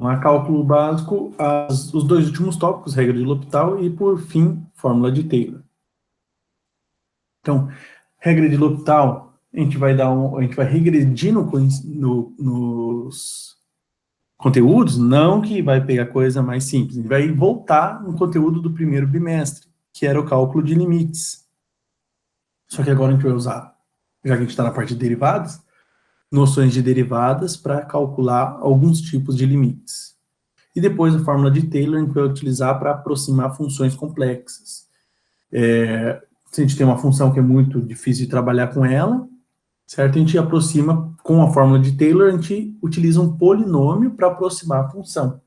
A cálculo básico, os dois últimos tópicos, regra de L'Hopital e, por fim, fórmula de Taylor. Então, regra de L'Hopital, a gente vai regredir nos conteúdos, não que vai pegar coisa mais simples, a gente vai voltar no conteúdo do primeiro bimestre, que era o cálculo de limites. Só que agora a gente vai usar, já que a gente está na parte de derivadas, noções de derivadas para calcular alguns tipos de limites. E depois a fórmula de Taylor a gente vai utilizar para aproximar funções complexas. Se a gente tem uma função que é muito difícil de trabalhar com ela, certo? A gente aproxima com a fórmula de Taylor, a gente utiliza um polinômio para aproximar a função.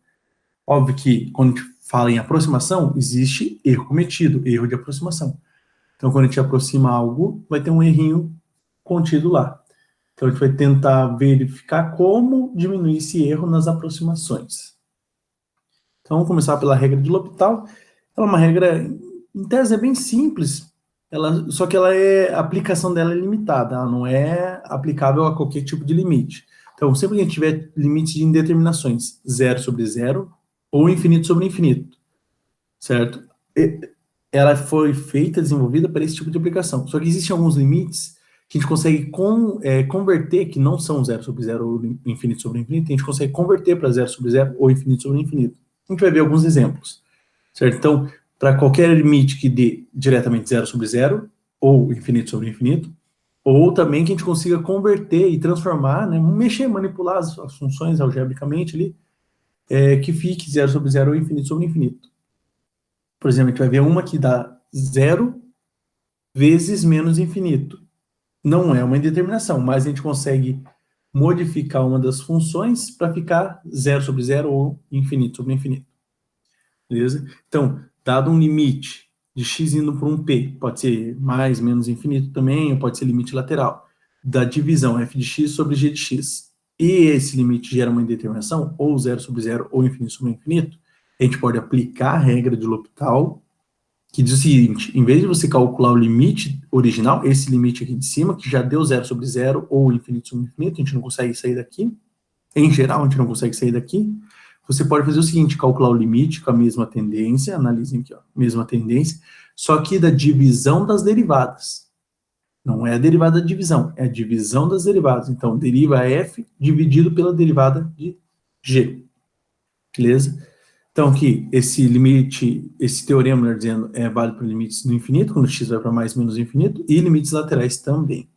Óbvio que quando a gente fala em aproximação, existe erro cometido, erro de aproximação. Então, quando a gente aproxima algo, vai ter um errinho contido lá. Então, a gente vai tentar verificar como diminuir esse erro nas aproximações. Então, vamos começar pela regra de L'Hopital. Ela é uma regra, em tese, é bem simples, só que a aplicação dela é limitada, ela não é aplicável a qualquer tipo de limite. Então, sempre que a gente tiver limites de indeterminações, 0 sobre 0 ou infinito sobre infinito, certo? Ela foi desenvolvida para esse tipo de aplicação. Só que existem alguns limites que a gente consegue converter, que não são 0 sobre 0 ou infinito sobre infinito, a gente consegue converter para 0 sobre 0 ou infinito sobre infinito. A gente vai ver alguns exemplos, certo? Então, para qualquer limite que dê diretamente 0 sobre 0, ou infinito sobre infinito, ou também que a gente consiga converter e transformar, né, manipular as funções algebricamente ali, que fique 0 sobre 0 ou infinito sobre infinito. Por exemplo, a gente vai ver uma que dá 0 vezes menos infinito. Não é uma indeterminação, mas a gente consegue modificar uma das funções para ficar 0 sobre 0 ou infinito sobre infinito. Beleza? Então, dado um limite de x indo por um p, pode ser mais, menos infinito também, ou pode ser limite lateral, da divisão f de x sobre g de x, e esse limite gera uma indeterminação, ou 0 sobre 0, ou infinito sobre infinito, a gente pode aplicar a regra de L'Hopital, que diz o seguinte: em vez de você calcular o limite original, esse limite aqui de cima, que já deu 0 sobre 0, ou infinito sobre infinito, a gente não consegue sair daqui, em geral a gente não consegue sair daqui, você pode fazer o seguinte: calcular o limite com a mesma tendência, analisem aqui, ó, mesma tendência, só que da divisão das derivadas. Não é a derivada da divisão, é a divisão das derivadas. Então, deriva f dividido pela derivada de g. Beleza? Então, aqui, esse limite, esse teorema, melhor dizendo, é válido para limites do infinito, quando x vai para mais menos infinito, e limites laterais também.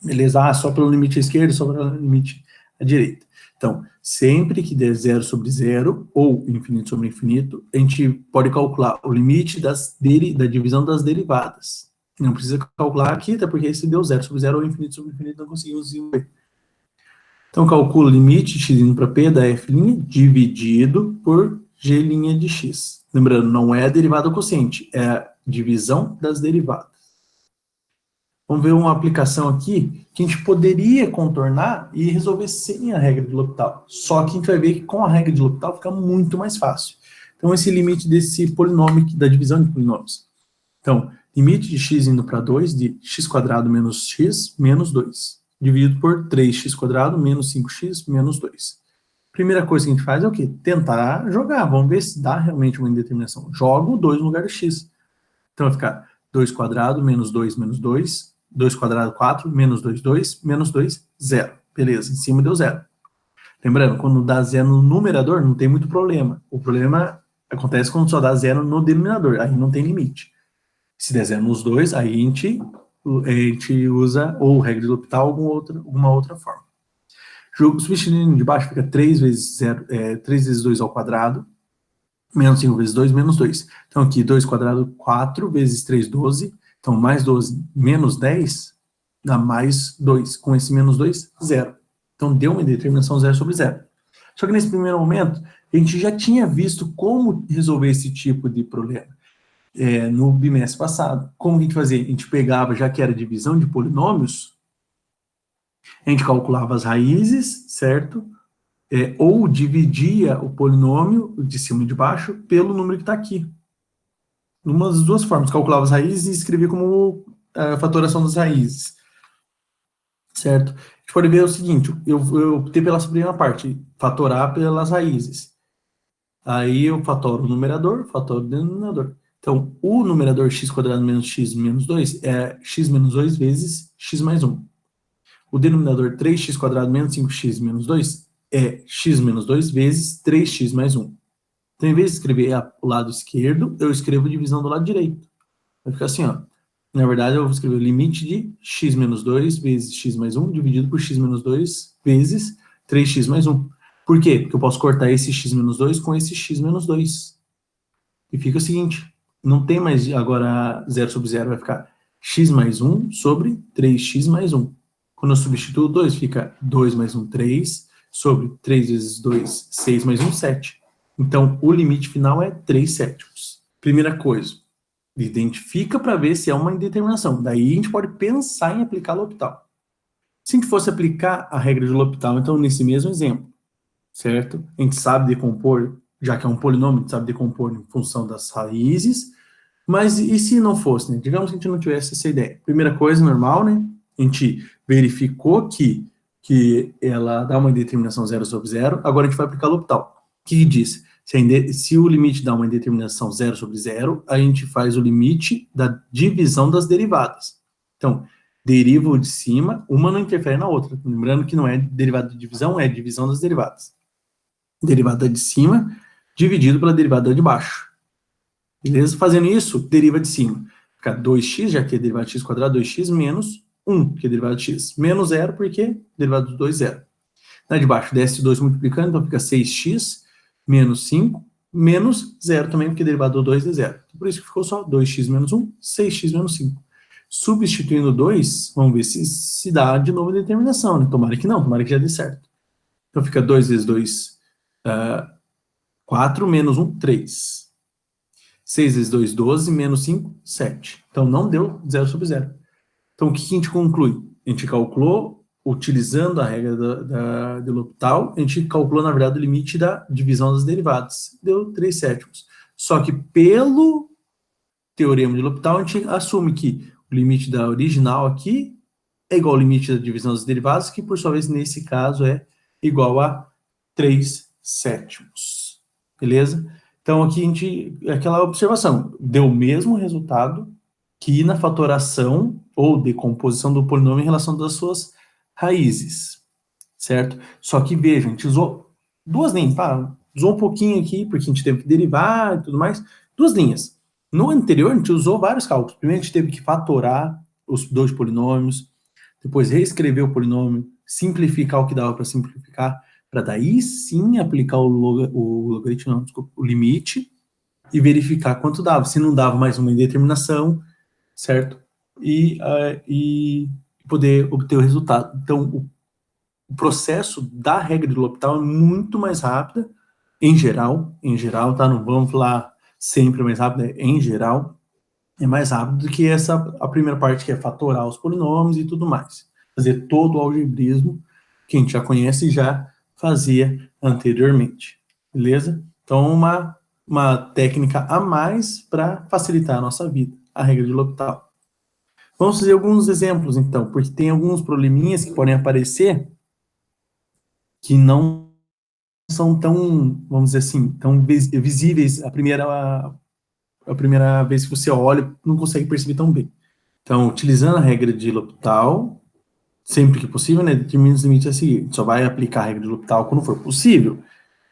Beleza? Só pelo limite esquerdo, só pelo limite à direita. Então, sempre que der 0 sobre 0 ou infinito sobre infinito, a gente pode calcular o limite da divisão das derivadas. Não precisa calcular aqui, até porque se deu 0 sobre 0 ou infinito sobre infinito, não conseguimos desenvolver. Então, calculo o limite x indo para p da f' dividido por g' de x. Lembrando, não é a derivada quociente, é a divisão das derivadas. Vamos ver uma aplicação aqui que a gente poderia contornar e resolver sem a regra de L'Hopital. Só que a gente vai ver que com a regra de L'Hopital fica muito mais fácil. Então, esse limite desse polinômio, da divisão de polinômios. Então, limite de x indo para 2 de x² menos x menos 2, dividido por 3x² menos 5x menos 2. Primeira coisa que a gente faz é o quê? Tentar jogar. Vamos ver se dá realmente uma indeterminação. Jogo o 2 no lugar de x. Então, vai ficar 2² menos 2 menos 2, 2² 4, menos 2, 2, menos 2, 0. Beleza, em cima deu 0. Lembrando, quando dá 0 no numerador, não tem muito problema. O problema acontece quando só dá 0 no denominador, aí não tem limite. Se der 0 nos dois, aí a gente usa ou regra de L'Hopital ou alguma outra forma. Substituindo de baixo, fica 3 vezes 3 vezes 2 ao quadrado, menos 5 vezes 2, menos 2. Então aqui, 2², 4 vezes 3, 12. Então, mais 12 menos 10 dá mais 2. Com esse menos 2, 0. Então, deu uma indeterminação 0 sobre 0. Só que nesse primeiro momento, a gente já tinha visto como resolver esse tipo de problema no bimestre passado. Como a gente fazia? A gente pegava, já que era divisão de polinômios, a gente calculava as raízes, certo? Ou dividia o polinômio de cima e de baixo pelo número que está aqui. Uma das duas formas, calculava as raízes e escrevia como a fatoração das raízes. certo? A gente pode ver o seguinte, eu optei pela primeira parte, fatorar pelas raízes. Aí eu fatoro o numerador, fatoro o denominador. Então, o numerador x² menos x menos 2 é x menos 2 vezes x mais 1. O denominador 3x² menos 5x menos 2 é x menos 2 vezes 3x mais 1. Então, em vez de escrever o lado esquerdo, eu escrevo a divisão do lado direito. Vai ficar assim, ó. Na verdade, eu vou escrever o limite de x menos 2 vezes x mais 1 dividido por x menos 2 vezes 3x mais 1. Por quê? Porque eu posso cortar esse x menos 2 com esse x menos 2. E fica o seguinte, não tem mais agora 0 sobre 0, vai ficar x mais 1 sobre 3x mais 1. Quando eu substituo 2, fica 2 mais 1, 3, sobre 3 vezes 2, 6 mais 1, 7. Então, o limite final é 3 sétimos. Primeira coisa, identifica para ver se é uma indeterminação. Daí a gente pode pensar em aplicar L'Hopital. Se a gente fosse aplicar a regra de L'Hopital, então, nesse mesmo exemplo, certo? A gente sabe decompor, já que é um polinômio, a gente sabe decompor em função das raízes, mas e se não fosse, né? Digamos que a gente não tivesse essa ideia. Primeira coisa, normal, né? A gente verificou que ela dá uma indeterminação 0 sobre 0, agora a gente vai aplicar L'Hopital. O que diz? Se o limite dá uma indeterminação 0 sobre 0, a gente faz o limite da divisão das derivadas. Então, deriva o de cima, uma não interfere na outra. Lembrando que não é derivada de divisão, é divisão das derivadas. Derivada de cima dividido pela derivada de baixo. Beleza? Fazendo isso, deriva de cima. Fica 2x, já que é derivada de x², 2x menos 1, que é derivada de x. Menos 0, porque derivada de 2, 0. Na de baixo, desce 2 multiplicando, então fica 6x menos 5, menos 0 também, porque derivada do 2 é 0. Então, por isso que ficou só 2x menos 1, 6x menos 5. Substituindo 2, vamos ver se dá de novo a determinação, né? Tomara que não, tomara que já dê certo. Então fica 2 vezes 2, 4, menos 1, 3. 6 vezes 2, 12, menos 5, 7. Então, não deu 0 sobre 0. Então, o que a gente conclui? A gente calculou, utilizando a regra de L'Hopital, a gente calculou, na verdade, o limite da divisão das derivadas. Deu 3 sétimos. Só que, pelo teorema de L'Hopital, a gente assume que o limite da original aqui é igual ao limite da divisão das derivadas, que, por sua vez, nesse caso, é igual a 3 sétimos. Beleza? Então, aqui a gente, aquela observação, deu o mesmo resultado que na fatoração ou decomposição do polinômio em relação das suas raízes, certo? Só que, veja, a gente usou duas linhas, tá? Usou um pouquinho aqui, porque a gente teve que derivar e tudo mais, duas linhas. No anterior, a gente usou vários cálculos. Primeiro, a gente teve que fatorar os dois polinômios, depois reescrever o polinômio, simplificar o que dava para simplificar, para daí sim aplicar o logaritmo, não, desculpa, o limite, e verificar quanto dava. Se não dava mais uma indeterminação, certo? E poder obter o resultado. Então, o processo da regra de L'Hopital é muito mais rápida, em geral, tá? Não vamos falar sempre mais rápido, em geral, é mais rápido do que a primeira parte, que é fatorar os polinômios e tudo mais. Fazer todo o algebrismo que a gente já conhece e já fazia anteriormente. Beleza? Então, uma técnica a mais para facilitar a nossa vida, a regra de L'Hopital. Vamos fazer alguns exemplos, então, porque tem alguns probleminhas que podem aparecer que não são tão, vamos dizer assim, tão visíveis a primeira vez que você olha, não consegue perceber tão bem. Então, utilizando a regra de L'Hopital, sempre que possível, né, determina os limites a seguir. A gente só vai aplicar a regra de L'Hopital quando for possível,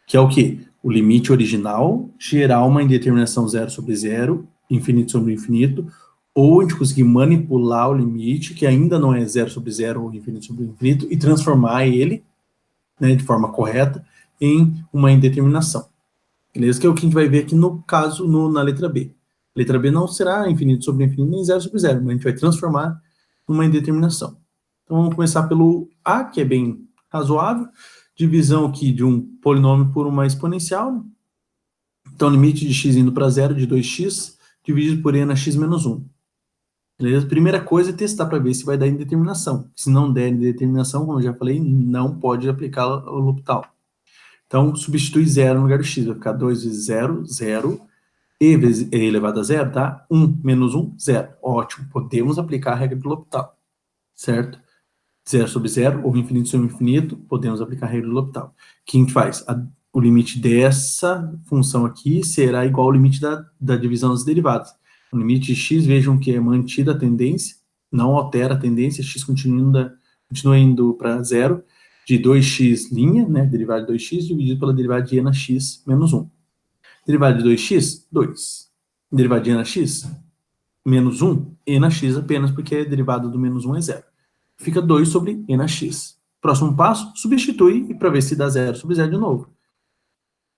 que é o quê? O limite original gerar uma indeterminação 0 sobre 0, infinito sobre infinito, ou a gente conseguir manipular o limite, que ainda não é 0 sobre 0 ou infinito sobre infinito, e transformar ele, né, de forma correta, em uma indeterminação. Beleza? Que é o que a gente vai ver aqui no caso, na letra B. A letra B não será infinito sobre infinito, nem 0 sobre 0, mas a gente vai transformar numa indeterminação. Então, vamos começar pelo A, que é bem razoável. Divisão aqui de um polinômio por uma exponencial, né? Então, limite de x indo para 0 de 2x, dividido por e na x menos 1. Beleza? Primeira coisa é testar para ver se vai dar indeterminação. Se não der indeterminação, como eu já falei, não pode aplicar o L'Hopital. Então, substitui 0 no lugar do x, vai ficar 2 vezes 0, 0, e vezes e elevado a 0, tá? 1 menos 1, 0. Ótimo, podemos aplicar a regra do L'Hopital, certo? 0 sobre 0 ou infinito sobre infinito, podemos aplicar a regra do L'Hopital. O que a gente faz? O limite dessa função aqui será igual ao limite da divisão das derivadas. O limite de x, vejam que é mantida a tendência, não altera a tendência, x continua indo para 0, de 2x', né, derivada de 2x, dividido pela derivada de e na x menos 1. Derivada de 2x, 2. Derivada de e na x, menos 1, e na x apenas, porque a derivada do menos 1 é 0. Fica 2 sobre e na x. Próximo passo, substitui, e para ver se dá 0 sobre 0 de novo.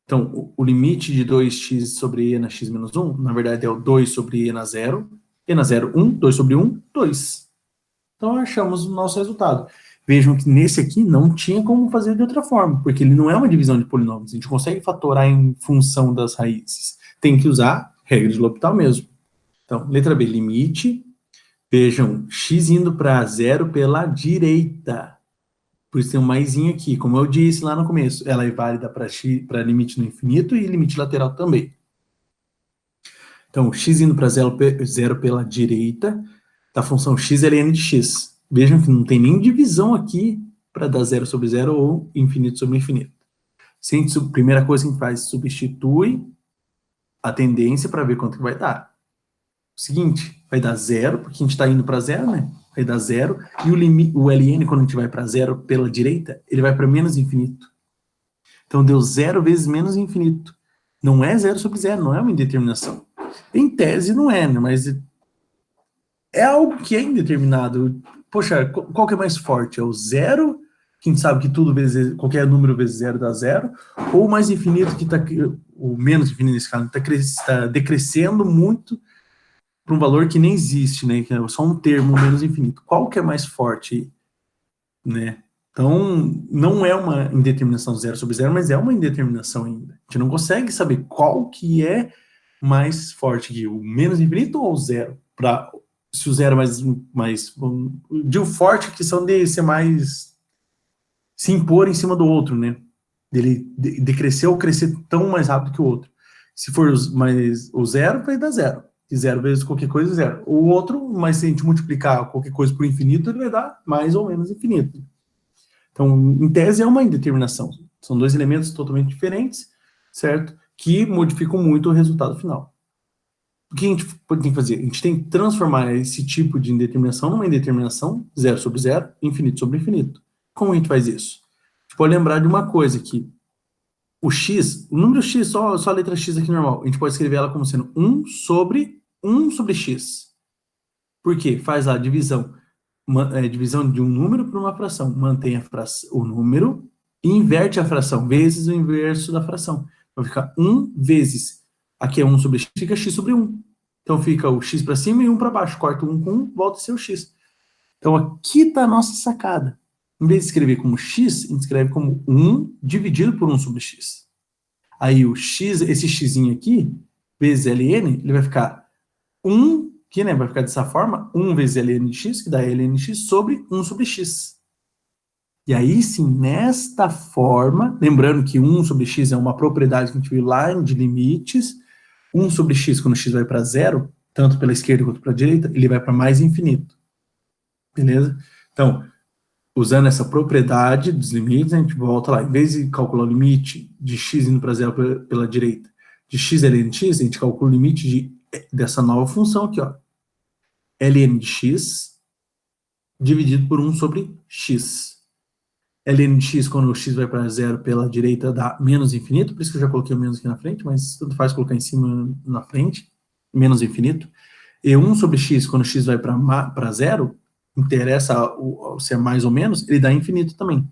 Então, o limite de 2x sobre e na x menos 1, na verdade é o 2 sobre e na 0, 1, 2 sobre 1, 2. Então, achamos o nosso resultado. Vejam que nesse aqui não tinha como fazer de outra forma, porque ele não é uma divisão de polinômios, a gente consegue fatorar em função das raízes. Tem que usar regra de L'Hopital mesmo. Então, letra B, limite. Vejam, x indo para 0 pela direita. Por isso tem um maisinho aqui. Como eu disse lá no começo, ela é válida para limite no infinito e limite lateral também. Então, x indo para 0 pela direita, da função x ln de x. Vejam que não tem nem divisão aqui para dar 0 sobre 0 ou infinito sobre infinito. Primeira coisa que a gente faz, substitui a tendência para ver quanto que vai dar. O seguinte, vai dar 0, porque a gente está indo para 0, né? Vai dar 0, e o ln, quando a gente vai para 0 pela direita, ele vai para menos infinito. Então, deu 0 vezes menos infinito. Não é 0 sobre 0, não é uma indeterminação. Em tese, não é, né? Mas é algo que é indeterminado. Poxa, qual que é mais forte? É o 0, que a gente sabe que tudo vezes, qualquer número vezes 0 dá 0, ou o mais infinito, que está, o menos infinito nesse caso, está decrescendo muito para um valor que nem existe, né? Que é só um termo menos infinito. Qual que é mais forte, né? Então, não é uma indeterminação 0 sobre 0, mas é uma indeterminação ainda. A gente não consegue saber qual que é mais forte aqui, o menos infinito ou o 0. Se o 0 é mais de o forte, que são de ser mais se impor em cima do outro, né? Dele decrescer ou crescer tão mais rápido que o outro. Se for mais o 0, vai dar 0. E 0 vezes qualquer coisa, 0. O outro, mas se a gente multiplicar qualquer coisa por infinito, ele vai dar mais ou menos infinito. Então, em tese, é uma indeterminação. São dois elementos totalmente diferentes, certo? Que modificam muito o resultado final. O que a gente tem que fazer? A gente tem que transformar esse tipo de indeterminação numa indeterminação 0 sobre 0, infinito sobre infinito. Como a gente faz isso? A gente pode lembrar de uma coisa que o x, o número x, só a letra x aqui normal, a gente pode escrever ela como sendo 1 sobre x. Por quê? Faz lá a divisão. Divisão de um número por uma fração. Mantém o número e inverte a fração, vezes o inverso da fração. Então fica 1 vezes, aqui é 1 sobre x, fica x sobre 1. Então fica o x para cima e 1 para baixo. Corta 1 com 1, volta a ser o x. Então aqui está a nossa sacada. Em vez de escrever como x, a gente escreve como 1 dividido por 1 sobre x. Aí o x, esse x aqui, vezes ln, ele vai ficar 1, que né, vai ficar dessa forma, 1 vezes ln de x, que dá ln de x, sobre 1 sobre x. E aí sim, nesta forma, lembrando que 1 sobre x é uma propriedade que a gente viu lá de limites, 1 sobre x, quando x vai para 0, tanto pela esquerda quanto pela direita, ele vai para mais infinito. Beleza? Então, usando essa propriedade dos limites, a gente volta lá. Em vez de calcular o limite de x indo para 0 pela direita, de x ln de x, a gente calcula o limite dessa nova função aqui, ó. ln de x dividido por 1 sobre x. ln de x, quando o x vai para 0 pela direita, dá menos infinito, por isso que eu já coloquei o menos aqui na frente, mas tanto faz colocar em cima na frente, menos infinito. E 1 sobre x, quando o x vai para 0, interessa se é mais ou menos, ele dá infinito também.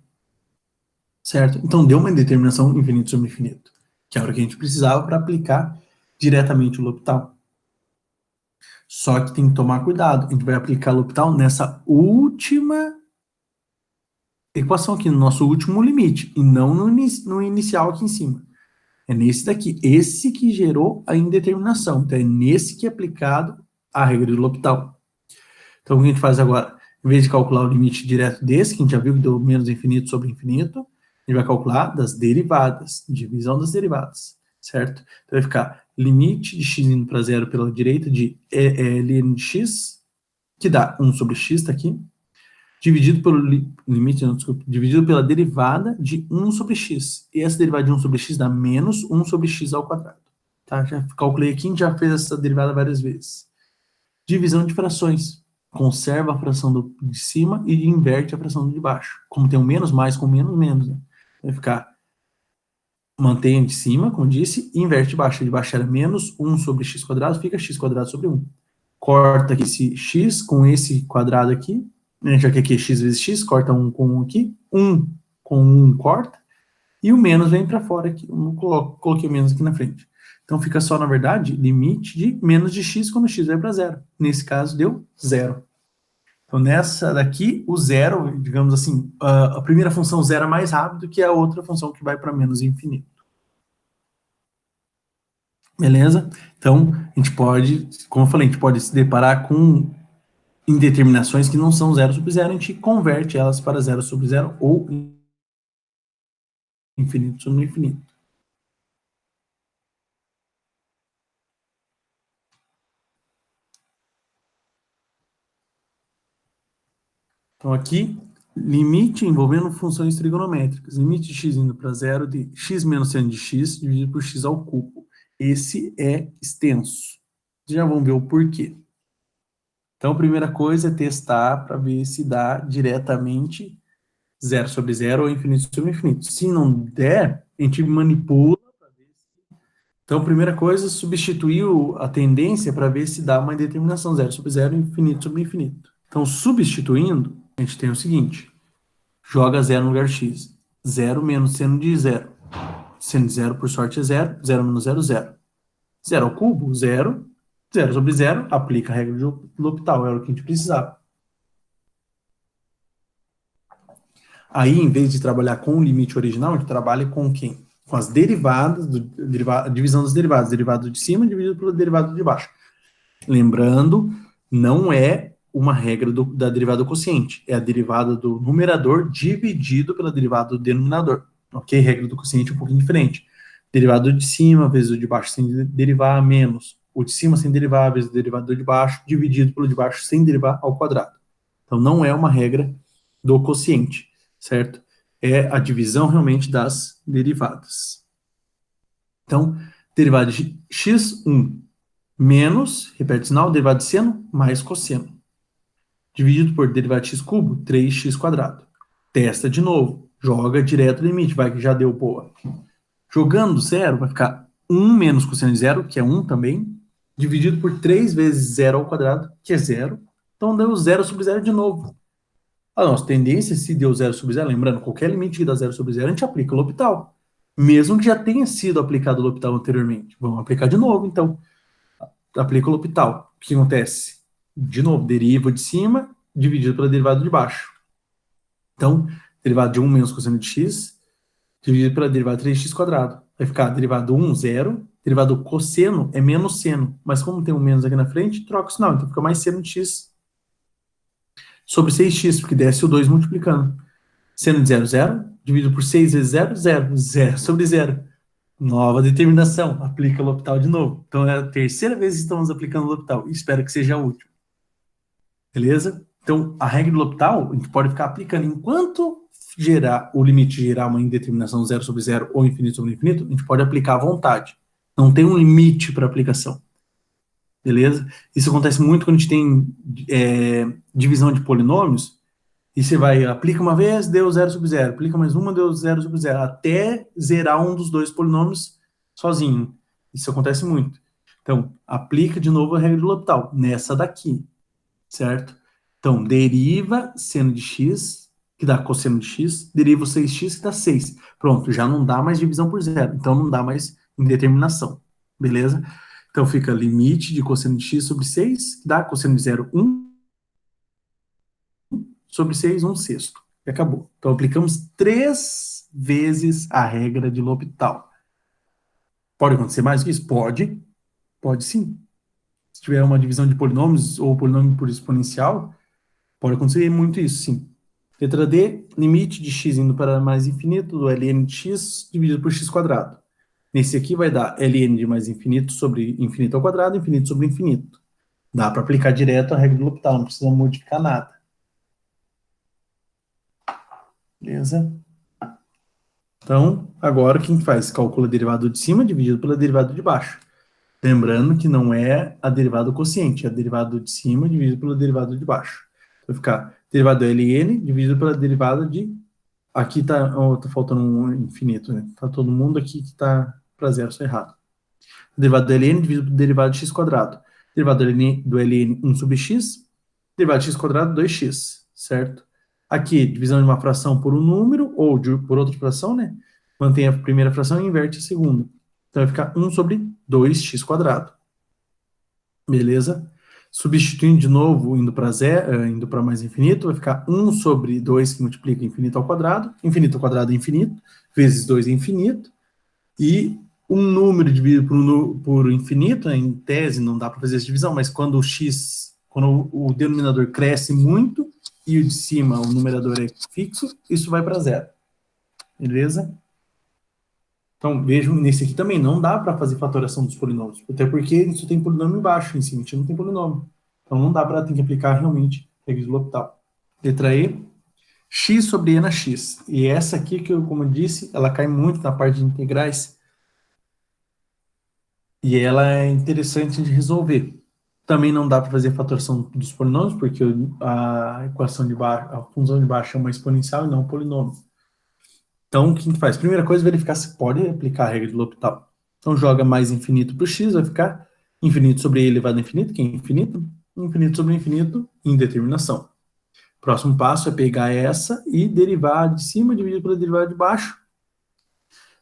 Certo? Então deu uma indeterminação infinito sobre infinito, que é a hora que a gente precisava para aplicar diretamente o L'Hopital. Só que tem que tomar cuidado, a gente vai aplicar o L'Hopital nessa última equação aqui, no nosso último limite, e não no inicial aqui em cima. É nesse daqui, esse que gerou a indeterminação. Então é nesse que é aplicado a regra do L'Hopital. Então o que a gente faz agora? Em vez de calcular o limite direto desse, que a gente já viu que deu menos infinito sobre infinito, a gente vai calcular das derivadas, divisão das derivadas, certo? Então vai ficar limite de x indo para 0 pela direita de ln de x, que dá 1 sobre x, tá aqui, dividido pelo limite, não, desculpa, dividido pela derivada de 1 sobre x. E essa derivada de 1 sobre x dá menos 1 sobre x ao quadrado. Tá? Já calculei aqui, a gente já fez essa derivada várias vezes. Divisão de frações. Conserva a fração de cima e inverte a fração de baixo. Como tem um menos, mais com menos, menos. Né? Vai ficar, mantém de cima, como disse, e inverte de baixo. De baixo era menos 1 sobre x quadrado, fica x quadrado sobre 1. Corta aqui esse x com esse quadrado aqui, já que aqui é x vezes x, corta 1 com 1 aqui, 1 com 1 corta, e o menos vem para fora aqui, eu coloquei o menos aqui na frente. Então fica só, na verdade, limite de menos de x quando x vai para zero. Nesse caso, deu zero. Então nessa daqui, o zero, digamos assim, a primeira função zero é mais rápido que a outra função que vai para menos infinito. Beleza? Então, a gente pode, como eu falei, a gente pode se deparar com indeterminações que não são zero sobre zero, a gente converte elas para zero sobre zero ou infinito sobre infinito. Então aqui, limite envolvendo funções trigonométricas. Limite de x indo para zero de x menos seno de x dividido por x ao cubo. Esse é extenso. Já vamos ver o porquê. Então, a primeira coisa é testar para ver se dá diretamente zero sobre zero ou infinito sobre infinito. Se não der, a gente manipula. Então, a primeira coisa, substituir a tendência para ver se dá uma indeterminação zero sobre zero, infinito sobre infinito. Então, substituindo, a gente tem o seguinte, joga zero no lugar de x. Zero menos seno de zero. Seno de zero, por sorte, é zero. Zero menos zero, zero. Zero ao cubo, zero. Zero sobre zero, aplica a regra de L'Hopital, era o que a gente precisava. Aí, em vez de trabalhar com o limite original, a gente trabalha com quem? Com as derivadas, a divisão das derivadas. Derivado de cima dividido pelo derivado de baixo. Lembrando, não é uma regra da derivada do quociente. É a derivada do numerador dividido pela derivada do denominador. Ok? Regra do quociente é um pouquinho diferente. Derivado de cima vezes o de baixo sem derivar, menos o de cima sem derivar vezes o derivado de baixo, dividido pelo de baixo sem derivar ao quadrado. Então, não é uma regra do quociente, certo? É a divisão realmente das derivadas. Então, derivada de x1 menos, repete o sinal, derivado de seno, mais cosseno. Dividido por derivado de x cubo, 3x quadrado. Testa de novo, joga direto no limite, vai que já deu boa. Jogando zero, vai ficar 1 menos cosseno de zero, que é 1 também, dividido por 3 vezes zero ao quadrado, que é zero. Então deu zero sobre zero de novo. A nossa tendência, se deu zero sobre zero, lembrando, qualquer limite que dá zero sobre zero, a gente aplica o L'Hopital. Mesmo que já tenha sido aplicado o L'Hopital anteriormente. Vamos aplicar de novo, então. Aplica o L'Hopital. O que acontece? De novo, deriva de cima dividido pela derivada de baixo. Então, derivada de 1 menos cosseno de x dividido pela derivada de 3x quadrado. Vai ficar derivada 1, 0. Derivada do cosseno é menos seno. Mas como tem um menos aqui na frente, troca o sinal. Então, fica mais seno de x sobre 6x, porque desce o 2 multiplicando. Seno de 0, 0. Dividido por 6 vezes 0, 0. 0 sobre 0. Nova determinação, aplica o L'Hopital de novo. Então é a terceira vez que estamos aplicando o L'Hopital. Espero que seja a última. Beleza? Então, a regra do L'Hopital, a gente pode ficar aplicando enquanto gerar o limite gerar uma indeterminação zero sobre zero ou infinito sobre infinito, a gente pode aplicar à vontade. Não tem um limite para aplicação. Beleza? Isso acontece muito quando a gente tem divisão de polinômios, e você vai, aplica uma vez, deu zero sobre zero, aplica mais uma, deu zero sobre zero, até zerar um dos dois polinômios sozinho. Isso acontece muito. Então, aplica de novo a regra do L'Hopital, nessa daqui, certo? Então, deriva seno de x, que dá cosseno de x, deriva o 6x, que dá 6. Pronto, já não dá mais divisão por zero, então não dá mais indeterminação, beleza? Então, fica limite de cosseno de x sobre 6, que dá cosseno de zero, 1, sobre 6, 1 sexto. E acabou. Então, aplicamos 3 vezes a regra de L'Hopital. Pode acontecer mais que isso? Pode. Pode sim. Se tiver uma divisão de polinômios ou polinômio por exponencial, pode acontecer muito isso, sim. Letra D, limite de x indo para mais infinito do ln de x dividido por x quadrado. Nesse aqui vai dar ln de mais infinito sobre infinito ao quadrado, infinito sobre infinito. Dá para aplicar direto a regra do L'Hopital, não precisa modificar nada. Beleza? Então, agora o que a gente faz? Calcula a derivada de cima dividido pela derivada de baixo. Lembrando que não é a derivada quociente, é a derivada de cima dividido pela derivada de baixo. Então, vai ficar derivada ln dividido pela derivada de... Aqui tá, tá faltando um infinito, né? Tá todo mundo aqui que tá para zero, isso é errado. Derivada do ln dividido pela derivada de x quadrado. Derivada do ln 1 sobre x, derivada de x quadrado 2x, certo? Aqui, divisão de uma fração por um número, ou por outra fração, né? Mantém a primeira fração e inverte a segunda. Então vai ficar 1 sobre 2x quadrado. Beleza? Substituindo de novo, indo para zero, indo para mais infinito, vai ficar 1 sobre 2 que multiplica infinito ao quadrado é infinito, vezes 2 é infinito, e um número dividido por infinito, né, em tese não dá para fazer essa divisão, mas quando quando o denominador cresce muito e o de cima, o numerador é fixo, isso vai para zero. Beleza? Então, vejam, nesse aqui também não dá para fazer fatoração dos polinômios, até porque isso tem polinômio embaixo, em cima a gente não tem polinômio. Então, não dá para, tem que aplicar realmente regra de L'Hopital. Letra E, x sobre e na x. E essa aqui, que eu, como eu disse, ela cai muito na parte de integrais, e ela é interessante de resolver. Também não dá para fazer fatoração dos polinômios, porque a equação de baixo, a função de baixo é uma exponencial e não um polinômio. Então, o que a gente faz? Primeira coisa, verificar se pode aplicar a regra de L'Hopital. Então, joga mais infinito para o x, vai ficar infinito sobre e elevado a infinito, que é infinito, infinito sobre infinito, indeterminação. Próximo passo é pegar essa e derivar de cima dividido pela derivada de baixo,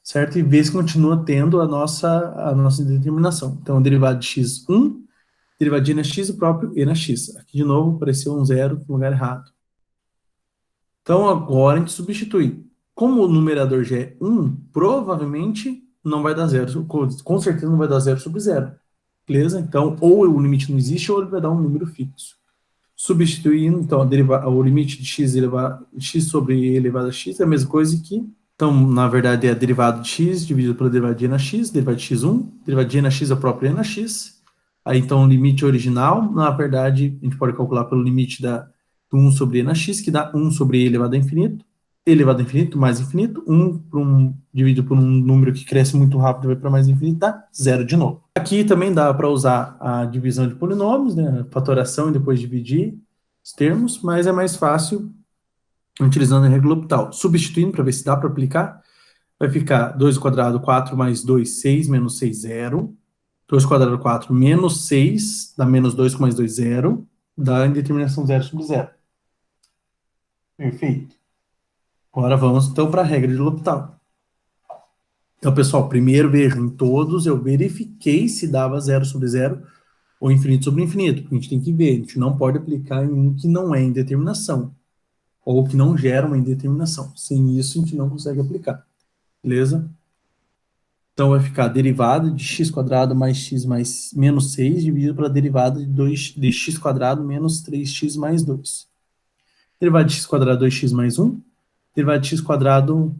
certo? E ver se continua tendo a nossa indeterminação. Então, derivada de x, 1, derivada de e na x, o próprio e na x. Aqui, de novo, apareceu um zero no lugar errado. Então, agora a gente substitui. Como o numerador já é 1, provavelmente não vai dar zero. Com certeza não vai dar zero sobre zero. Beleza? Então, ou o limite não existe, ou ele vai dar um número fixo. Substituindo, então, o limite de x sobre e elevado a x é a mesma coisa que... Então, na verdade, é a derivada de x dividido pela derivada de e na x, derivada de x1, derivada de e na x é o próprio e na x. Aí, então, o limite original, na verdade, a gente pode calcular pelo limite do 1 sobre e na x, que dá 1 sobre e elevado a infinito mais infinito, 1 dividido por um número que cresce muito rápido vai para mais infinito, dá zero de novo. Aqui também dá para usar a divisão de polinômios, né, fatoração e depois dividir os termos, mas é mais fácil utilizando a regra L'Hopital. Substituindo para ver se dá para aplicar, vai ficar 2 ao quadrado, 4 mais 2, 6, menos 6, 0. 2 ao quadrado, 4, menos 6, dá menos 2 com mais 2, 0. Dá indeterminação 0 sobre 0. Perfeito. Agora vamos, então, para a regra de L'Hopital. Então, pessoal, primeiro vejam, em todos eu verifiquei se dava 0 sobre 0 ou infinito sobre infinito, porque a gente tem que ver, a gente não pode aplicar em um que não é indeterminação, ou que não gera uma indeterminação. Sem isso, a gente não consegue aplicar. Beleza? Então, vai ficar a derivada de x quadrado mais x mais menos 6 dividido pela derivada de x quadrado menos 3x mais 2. Derivada de x quadrado 2x mais 1. Derivada de x quadrado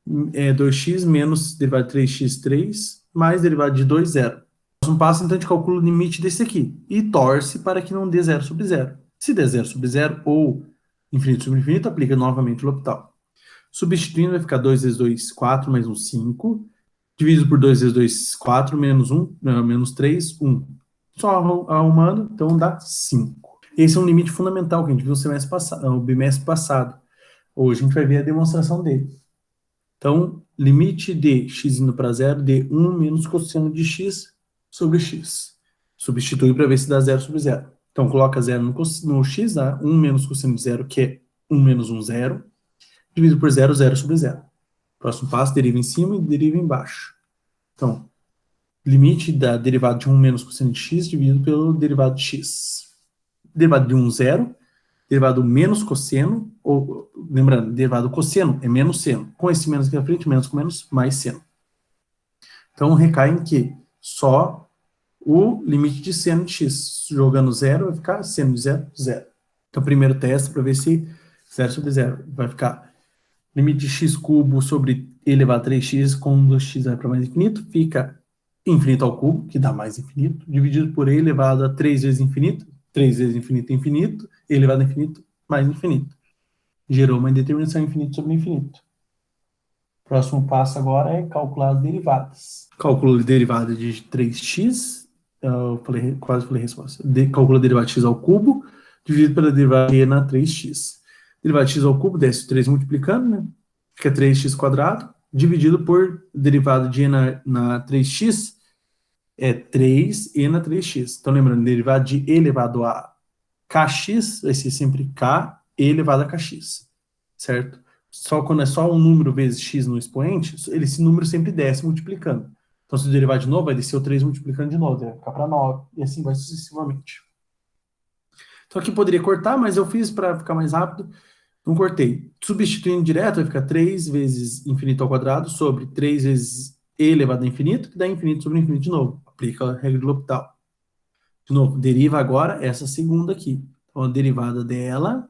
2x menos derivada de 3x, 3, mais derivada de 2, 0. Próximo passo, então, a gente calcula o limite desse aqui e torce para que não dê 0 sobre 0. Se der 0 sobre 0 ou infinito sobre infinito, aplica novamente o L'Hopital. Substituindo, vai ficar 2 vezes 2, 4, mais 1, 5. Dividido por 2 vezes 2, 4, menos 1, menos 3, 1. Só arrumando, então dá 5. Esse é um limite fundamental que a gente viu no bimestre passado. Hoje a gente vai ver a demonstração dele. Então, limite de x indo para zero de 1 menos cosseno de x sobre x. Substitui para ver se dá 0 sobre 0. Então, coloca 0 no x, dá 1 menos cosseno de 0, que é 1 menos 1, 0. Dividido por 0, 0 sobre 0. Próximo passo, deriva em cima e deriva embaixo. Então, limite da derivada de 1 menos cosseno de x dividido pelo derivado de x. Derivado de 1, 0. Derivado menos cosseno, ou, lembrando, derivado cosseno é menos seno. Com esse menos aqui na frente, menos com menos, mais seno. Então, recai em que só o limite de seno de x. Jogando 0, vai ficar seno de 0, 0. Então, primeiro teste para ver se 0 sobre 0 vai ficar limite de x cubo sobre e elevado a 3x, com 2x vai para mais infinito, fica infinito ao cubo, que dá mais infinito, dividido por e elevado a 3 vezes infinito, 3 vezes infinito é infinito, e elevado a infinito, mais infinito. Gerou uma indeterminação infinito sobre infinito. Próximo passo agora é calcular as derivadas. Calculo a derivada de 3x, quase falei a resposta. Calcula a derivada de x ao cubo, dividido pela derivada de e na 3x. Derivada de x ao cubo, desce o 3 multiplicando, né? Fica 3x quadrado, dividido por derivada de e na 3x, é 3e na 3x. Então, lembrando, derivada de e elevado a kx vai ser sempre k e elevado a kx, certo? Só quando é só um número vezes x no expoente, esse número sempre desce multiplicando. Então, se eu derivar de novo, vai descer o 3 multiplicando de novo, vai ficar para 9, e assim vai sucessivamente. Então, aqui poderia cortar, mas eu fiz para ficar mais rápido, não cortei. Substituindo direto, vai ficar 3 vezes infinito ao quadrado sobre 3 vezes e elevado a infinito, que dá infinito sobre infinito de novo. Aplica a regra de L'Hopital. De novo, deriva agora essa segunda aqui. Então, a derivada dela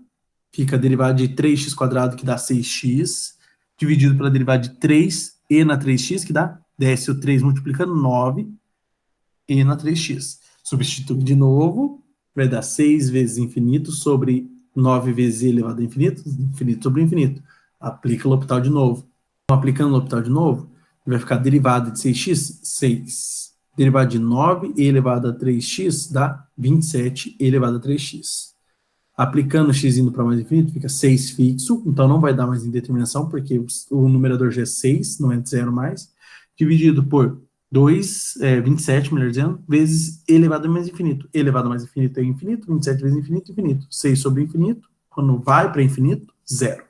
fica a derivada de 3x quadrado, que dá 6x, dividido pela derivada de 3e na 3x, que dá, desce o 3 multiplicando 9, e na 3x. Substitui de novo, vai dar 6 vezes infinito sobre 9 vezes e elevado a infinito, infinito sobre infinito. Aplica o L'Hopital de novo. Então, aplicando o L'Hopital de novo, vai ficar derivada de 6x, 6. Derivada de 9 e elevado a 3x dá 27 e elevado a 3x. Aplicando o x indo para mais infinito, fica 6 fixo, então não vai dar mais indeterminação, porque o numerador já é 6, não é 0 mais, dividido por 27, melhor dizendo, vezes e elevado a mais infinito. E elevado a mais infinito é infinito, 27 vezes infinito, infinito. 6 sobre infinito, quando vai para infinito, 0.